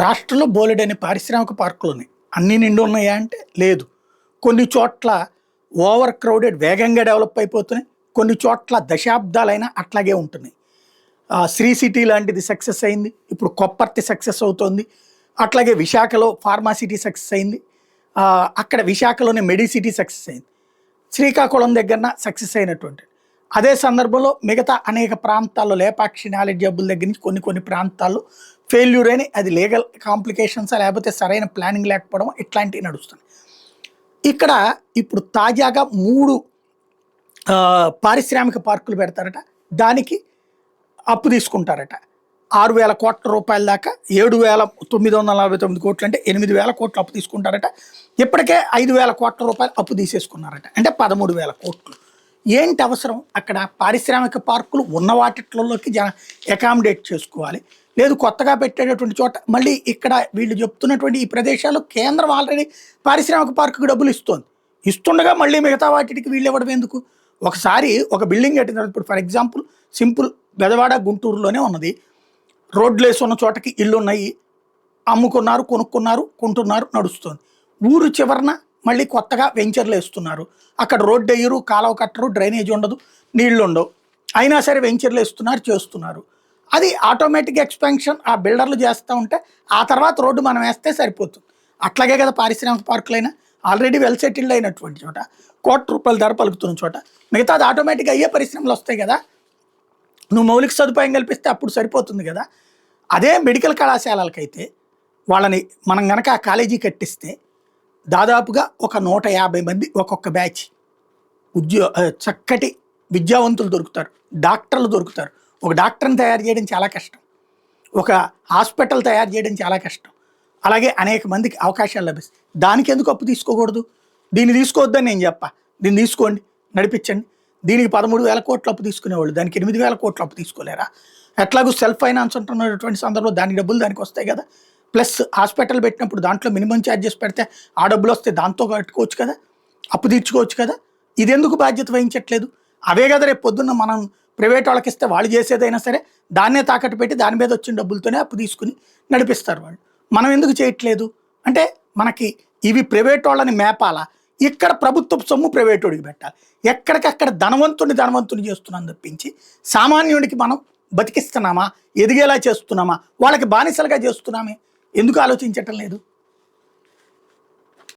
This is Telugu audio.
రాష్ట్రంలో బోలెడని పారిశ్రామిక పార్కులున్నాయి. అన్నీ నిండి ఉన్నాయా అంటే లేదు. కొన్ని చోట్ల ఓవర్ క్రౌడెడ్ వేగంగా డెవలప్ అయిపోతున్నాయి. కొన్ని చోట్ల దశాబ్దాలైనా అట్లాగే ఉంటున్నాయి. శ్రీ సిటీ లాంటిది సక్సెస్ అయింది. ఇప్పుడు కొప్పర్తి సక్సెస్ అవుతోంది. అట్లాగే విశాఖలో ఫార్మా సిటీ సక్సెస్ అయింది. అక్కడ విశాఖలోనే మెడిసిటీ సక్సెస్ అయింది. శ్రీకాకుళం దగ్గరన సక్సెస్ అయినటువంటిది. అదే సందర్భంలో మిగతా అనేక ప్రాంతాల్లో లేపాక్షి నాలెడ్జ్ జబ్బుల దగ్గర నుంచి కొన్ని ప్రాంతాల్లో ఫెయిల్యూర్ అని అది లీగల్ కాంప్లికేషన్సా లేకపోతే సరైన ప్లానింగ్ లేకపోవడం ఇట్లాంటివి నడుస్తుంది. ఇక్కడ ఇప్పుడు తాజాగా 3 పారిశ్రామిక పార్కులు పెడతారట. దానికి అప్పు తీసుకుంటారట. 6,000 కోట్ల రూపాయల దాకా 7,949 కోట్లు అంటే 8,000 కోట్లు అప్పు తీసుకుంటారట. ఇప్పటికే 5,000 కోట్ల రూపాయలు అప్పు తీసేసుకున్నారట. అంటే 13,000 కోట్లు. ఏంటి అవసరం అక్కడ? పారిశ్రామిక పార్కులు ఉన్న వాటిట్లలోకి అకామిడేట్ చేసుకోవాలి. లేదు కొత్తగా పెట్టేటటువంటి చోట మళ్ళీ ఇక్కడ వీళ్ళు చెప్తున్నటువంటి ఈ ప్రదేశాల్లో కేంద్రం ఆల్రెడీ పారిశ్రామిక పార్కుకి డబ్బులు ఇస్తోంది. ఇస్తుండగా మళ్ళీ మిగతా వాటికి వీళ్ళు ఇవ్వడం ఎందుకు? ఒకసారి ఒక బిల్డింగ్ కట్టిన తర్వాత ఇప్పుడు ఫర్ ఎగ్జాంపుల్ సింపుల్ బెదవాడ గుంటూరులోనే ఉన్నది. రోడ్లు వేసి ఉన్న చోటకి ఇల్లు ఉన్నాయి, అమ్ముకున్నారు, కొనుక్కున్నారు, కొంటున్నారు, నడుస్తుంది. ఊరు చివరన మళ్ళీ కొత్తగా వెంచర్లు వేస్తున్నారు. అక్కడ రోడ్డు వేయరు, కాలువ కట్టరు, డ్రైనేజ్ ఉండదు, నీళ్లు ఉండవు. అయినా సరే వెంచర్లు వేస్తున్నారు, చేస్తున్నారు. అది ఆటోమేటిక్ ఎక్స్పాన్షన్ ఆ బిల్డర్లు చేస్తూ ఉంటే ఆ తర్వాత రోడ్డు మనం వేస్తే సరిపోతుంది. అట్లాగే కదా పారిశ్రామిక పార్కులైనా ఆల్రెడీ వెల్ సెటిల్డ్ అయినటువంటి చోట, ₹1,00,00,000 ధర పలుకుతున్న చోట మిగతాది ఆటోమేటిక్గా అయ్యే పరిశ్రమలు వస్తాయి కదా. నువ్వు మౌలిక సదుపాయం కల్పిస్తే అప్పుడు సరిపోతుంది కదా. అదే మెడికల్ కళాశాలలకైతే వాళ్ళని మనం కనుక ఆ కాలేజీ కట్టిస్తే దాదాపుగా ఒక 150 మంది ఒక్కొక్క బ్యాచ్ చక్కటి విద్యావంతులు దొరుకుతారు, డాక్టర్లు దొరుకుతారు. ఒక డాక్టర్ని తయారు చేయడం చాలా కష్టం, ఒక హాస్పిటల్ తయారు చేయడం చాలా కష్టం. అలాగే అనేక మందికి అవకాశాలు లభిస్తాయి. దానికి ఎందుకు అప్పు తీసుకోకూడదు? దీన్ని తీసుకోవద్దని నేను చెప్పా. దీన్ని తీసుకోండి, నడిపించండి. దీనికి 13,000 కోట్లు అప్పు తీసుకునేవాళ్ళు దానికి 8,000 కోట్లు అప్పు తీసుకోలేరా? ఎట్లాగూ సెల్ఫ్ ఫైనాన్స్ ఉంటున్నటువంటి సందర్భంలో దాని డబ్బులు దానికి వస్తాయి కదా. ప్లస్ హాస్పిటల్ పెట్టినప్పుడు దాంట్లో మినిమం ఛార్జెస్ పెడితే ఆ డబ్బులు వస్తే దాంతో కట్టుకోవచ్చు కదా, అప్పు తీర్చుకోవచ్చు కదా. ఇది ఎందుకు బాధ్యత వహించట్లేదు? అవే కదా రేపు పొద్దున్న మనం ప్రైవేట్ వాళ్ళకి ఇస్తే వాళ్ళు చేసేదైనా సరే దాన్నే తాకట్టు పెట్టి దాని మీద వచ్చిన డబ్బులతోనే అప్పు తీసుకుని నడిపిస్తారు వాళ్ళు. మనం ఎందుకు చేయట్లేదు అంటే మనకి ఇవి ప్రైవేట్ వాళ్ళని మేపాలా, ఇక్కడ ప్రభుత్వ సొమ్ము ప్రైవేట్ వాడికి పెట్టాలి. ఎక్కడికక్కడ ధనవంతుని చేస్తున్నాం తప్పించి సామాన్యుడికి మనం బతికిస్తున్నామా, ఎదిగేలా చేస్తున్నామా, వాళ్ళకి బానిసలుగా చేస్తున్నామే, ఎందుకు ఆలోచించటం లేదు?